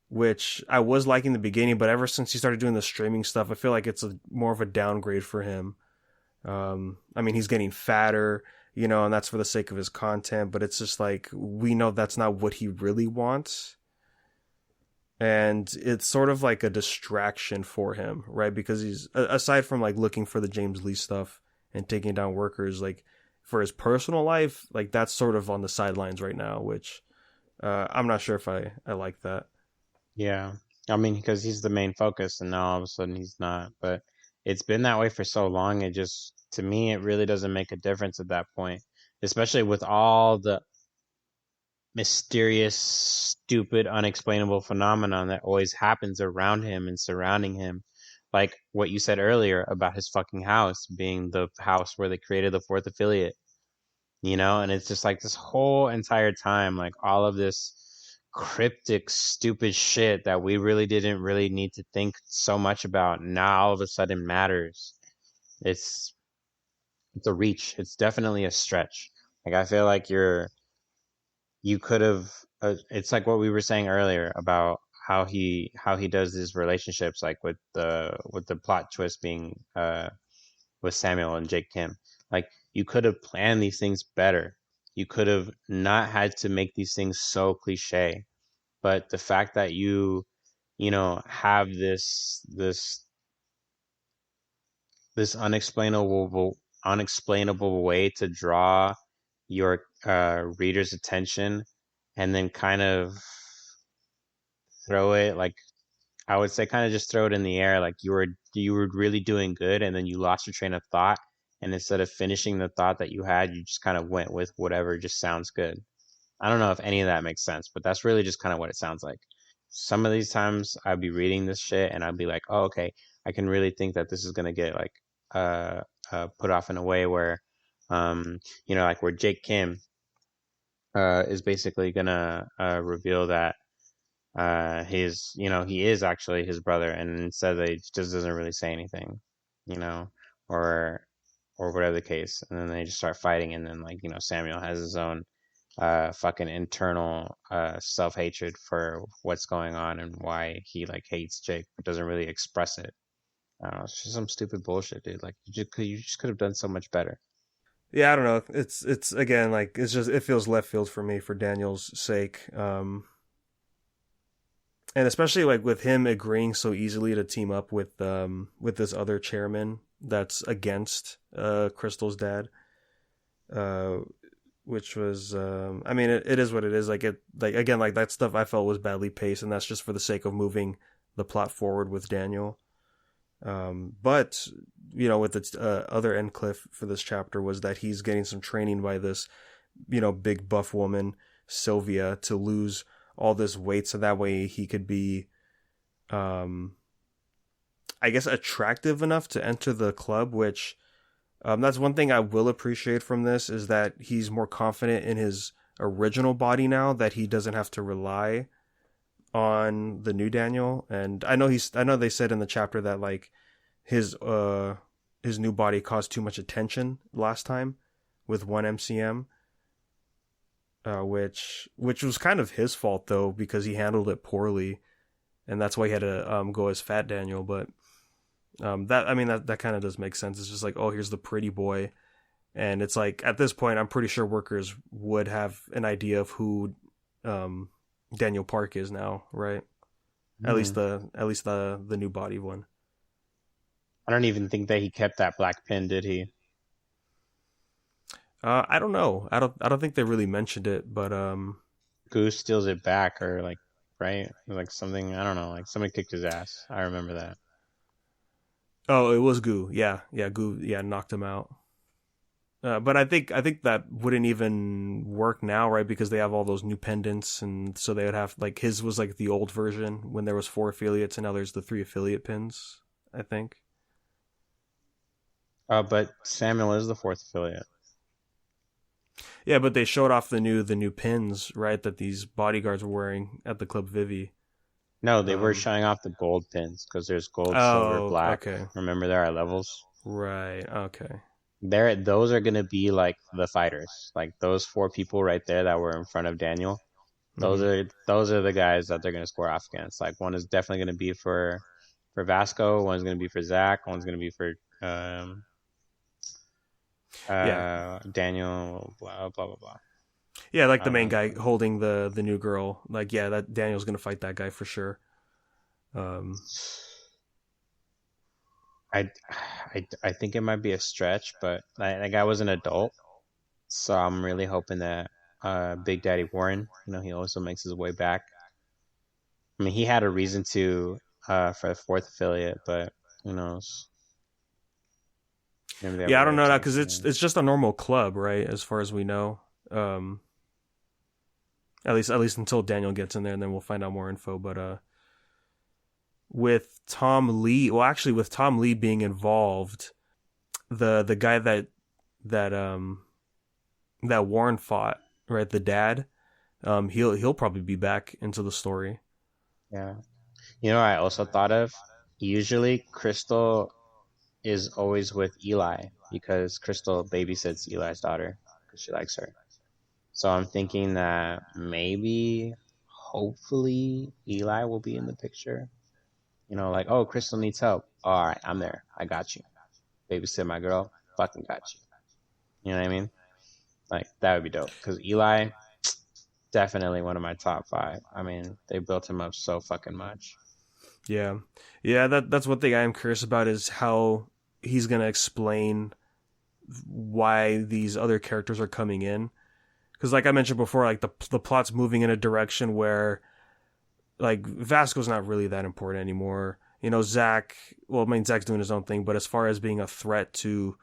which I was liking in the beginning, but ever since he started doing the streaming stuff, I feel like it's more of a downgrade for him. I mean, he's getting fatter, and that's for the sake of his content, but it's just like, we know that's not what he really wants. And it's sort of like a distraction for him, right? Because he's, aside from like looking for the James Lee stuff and taking down workers, like for his personal life, like that's sort of on the sidelines right now, which I'm not sure if I like that. Yeah. I mean, because he's the main focus, and now all of a sudden he's not. But it's been that way for so long. It just, to me, it really doesn't make a difference at that point, especially with all the mysterious, stupid, unexplainable phenomenon that always happens around him and surrounding him. Like what you said earlier about his fucking house being the house where they created the fourth affiliate, and it's just like this whole entire time, like all of this cryptic, stupid shit that we really didn't really need to think so much about now all of a sudden matters. It's it's a reach. It's definitely a stretch. Like I feel like you could have. It's like what we were saying earlier about how he does his relationships, like with the plot twist being with Samuel and Jake Kim. Like you could have planned these things better. You could have not had to make these things so cliche. But the fact that have this unexplainable way to draw your reader's attention, and then kind of throw it like I would say kind of just throw it in the air like you were really doing good and then you lost your train of thought and instead of finishing the thought that you had, you just kind of went with whatever just sounds good. I don't know if any of that makes sense, but that's really just kind of what it sounds like. Some of these times I'd be reading this shit and I'd be like, "Oh, okay, I can really think that this is gonna get like put off in a way where like where Jake Kim is basically gonna reveal that he is actually his brother, and instead they just doesn't really say anything, you know, or whatever the case, and then they just start fighting, and then like Samuel has his own fucking internal self-hatred for what's going on and why he like hates Jake, but doesn't really express it. I don't know, it's just some stupid bullshit, dude. Like you just could have done so much better. Yeah, I don't know. It's again like it feels left field for me for Daniel's sake. And especially like with him agreeing so easily to team up with this other chairman that's against Crystal's dad, which was I mean it is what it is. Like again like that stuff I felt was badly paced, and that's just for the sake of moving the plot forward with Daniel. But with the other end cliff for this chapter was that he's getting some training by this big buff woman Sylvia to lose all this weight so that way he could be I guess attractive enough to enter the club, which that's one thing I will appreciate from this is that he's more confident in his original body now, that he doesn't have to rely on the new Daniel. And I know they said in the chapter that like his new body caused too much attention last time with 1 MCM. Which was kind of his fault though, because he handled it poorly, and that's why he had to go as Fat Daniel. But that kind of does make sense. It's just like, oh, here's the pretty boy, and it's like at this point, I'm pretty sure workers would have an idea of who Daniel Park is now, right? At least the new body one. I don't even think that he kept that black pin, did he? I don't know. I don't think they really mentioned it, but Goose steals it back, or like, right? Like something, I don't know, like somebody kicked his ass. I remember that. Oh, it was Goo. Yeah, Goo. Yeah, knocked him out. But I think that wouldn't even work now, right? Because they have all those new pendants, and so they would have like his was like the old version when there was 4 affiliates, and now there's the 3 affiliate pins. I think. But Samuel is the 4th affiliate. Yeah, but they showed off the new pins, right? That these bodyguards were wearing at the Club Vivi. No, they were showing off the gold pins because there's gold, silver, black. Okay. Remember, there are levels. Right. Okay. Those are gonna be like the fighters, like those 4 people right there that were in front of Daniel. Those are the guys that they're gonna square off against. Like one is definitely gonna be for Vasco, one's gonna be for Zach, one's gonna be for Daniel, blah blah blah blah. Yeah, like the main guy holding the new girl. Like, yeah, that Daniel's gonna fight that guy for sure. I think it might be a stretch, but that guy was an adult, so I'm really hoping that Big Daddy Warren, he also makes his way back. I mean, he had a reason to for the 4th affiliate, but who knows? Yeah, I don't know that because it's just a normal club, right? As far as we know, at least until Daniel gets in there, and then we'll find out more info. But with Tom Lee being involved, the guy that Warren fought, right? The dad, he'll probably be back into the story. Yeah, I also thought of usually Crystal is always with Eli because Crystal babysits Eli's daughter because she likes her. So I'm thinking that maybe, hopefully, Eli will be in the picture. Like, oh, Crystal needs help. All right, I'm there. I got you. Babysit my girl. Fucking got you. You know what I mean? Like, that would be dope. Because Eli, definitely one of my top 5. I mean, they built him up so fucking much. Yeah. That's one thing I am curious about is how he's gonna explain why these other characters are coming in, because like I mentioned before, like the plot's moving in a direction where like Vasco's not really that important anymore. Zach, Zach's doing his own thing, but as far as being a threat to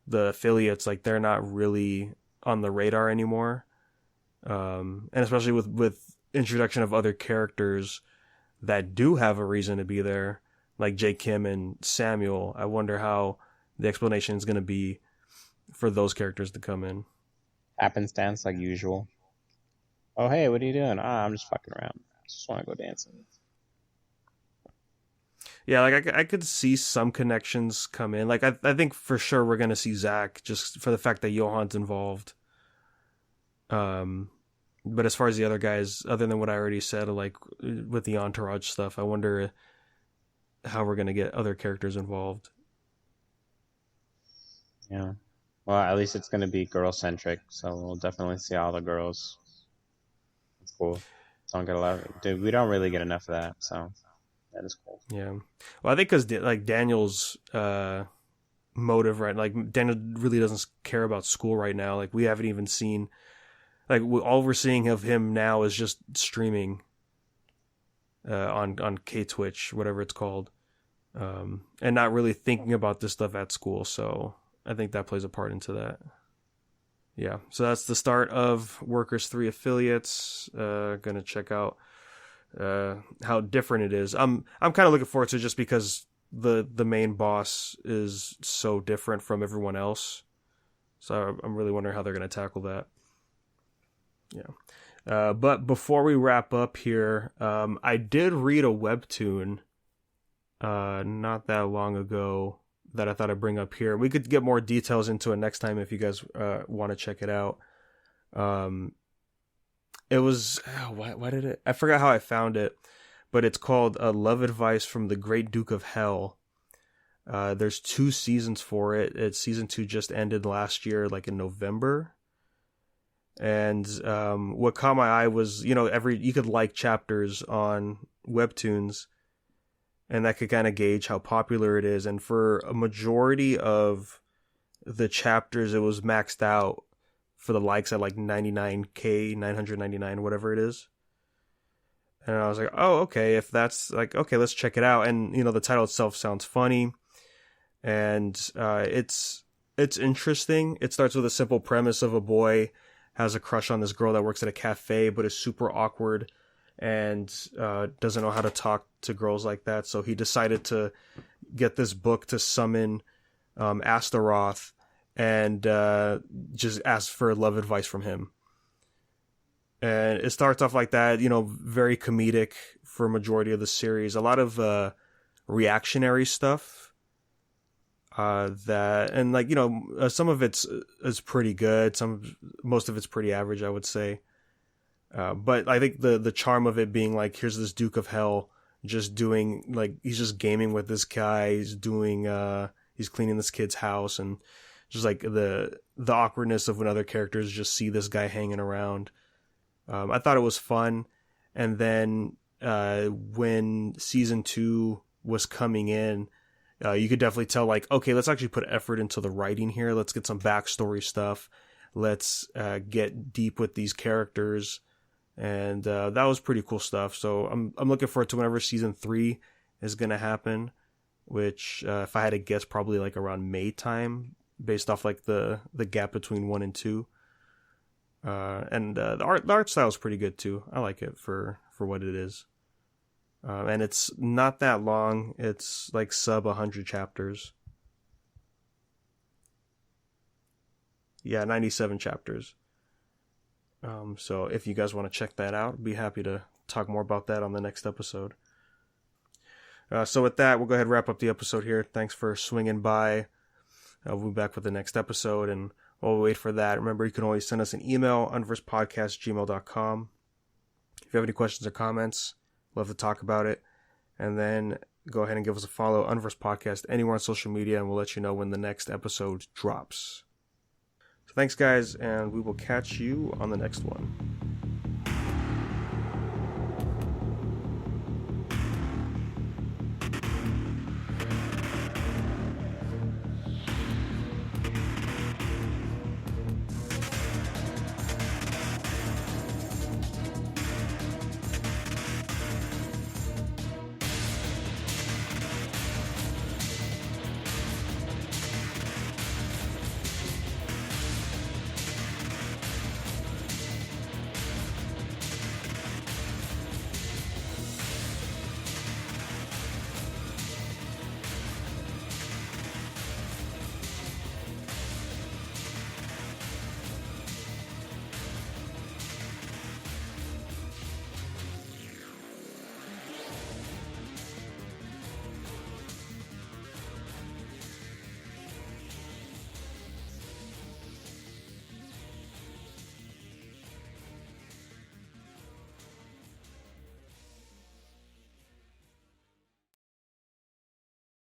the affiliates, like they're not really on the radar anymore. And especially with introduction of other characters that do have a reason to be there, like Jay Kim and Samuel, I wonder how the explanation is going to be for those characters to come in. Happenstance, like usual. Oh, hey, what are you doing? I'm just fucking around. Just want to go dancing. Yeah, like I could see some connections come in. Like I think for sure we're gonna see Zach just for the fact that Johan's involved. But as far as the other guys, other than what I already said, like with the entourage stuff, I wonder how we're gonna get other characters involved. Yeah. Well, at least it's gonna be girl centric, so we'll definitely see all the girls. That's cool. Don't get a lot of, dude. We don't really get enough of that, so that is cool. Yeah. Well, I think because like Daniel's motive, right? Like Daniel really doesn't care about school right now. Like we haven't even seen, like all we're seeing of him now is just streaming on K Twitch, whatever it's called, and not really thinking about this stuff at school. So I think that plays a part into that. Yeah, so that's the start of Workers 3 Affiliates. Gonna check out how different it is. I'm kind of looking forward to it just because the main boss is so different from everyone else. So I'm really wondering how they're gonna tackle that. Yeah. But before we wrap up here, I did read a webtoon not that long ago that I thought I'd bring up here. We could get more details into it next time if you guys want to check it out. It was why did it? I forgot how I found it, but it's called Love Advice from the Great Duke of Hell. There's 2 seasons for it. Season 2 just ended last year, like in November. And what caught my eye was, you could like chapters on webtoons, and that could kind of gauge how popular it is. And for a majority of the chapters, it was maxed out for the likes at like 99K, 999, whatever it is. And I was like, oh, okay, if that's like, okay, let's check it out. And, the title itself sounds funny. And it's interesting. It starts with a simple premise of a boy has a crush on this girl that works at a cafe, but is super awkward and doesn't know how to talk to girls like that. So he decided to get this book to summon Astaroth and just ask for love advice from him. And it starts off like that, very comedic for a majority of the series. A lot of reactionary stuff. Some of it's is pretty good. Most of it's pretty average, I would say. But I think the charm of it being like, here's this Duke of Hell just doing, like, he's just gaming with this guy. He's doing, he's cleaning this kid's house, and just like the awkwardness of when other characters just see this guy hanging around. I thought it was fun. And then when season 2 was coming in, you could definitely tell, like, okay, let's actually put effort into the writing here. Let's get some backstory stuff. Let's get deep with these characters. And that was pretty cool stuff. So I'm looking forward to whenever season 3 is going to happen, which if I had to guess, probably like around May time, based off like the gap between 1 and 2. And the art style is pretty good too. I like it for what it is. And it's not that long. It's like sub 100 chapters. Yeah, 97 chapters. So if you guys want to check that out, I'd be happy to talk more about that on the next episode. So with that, we'll go ahead and wrap up the episode here. Thanks for swinging by. We'll be back with the next episode, and while we wait for that, remember you can always send us an email, unversepodcast@gmail.com. If you have any questions or comments, love to talk about it. And then go ahead and give us a follow, Unverse Podcast, anywhere on social media, and we'll let you know when the next episode drops. So thanks, guys, and we will catch you on the next one.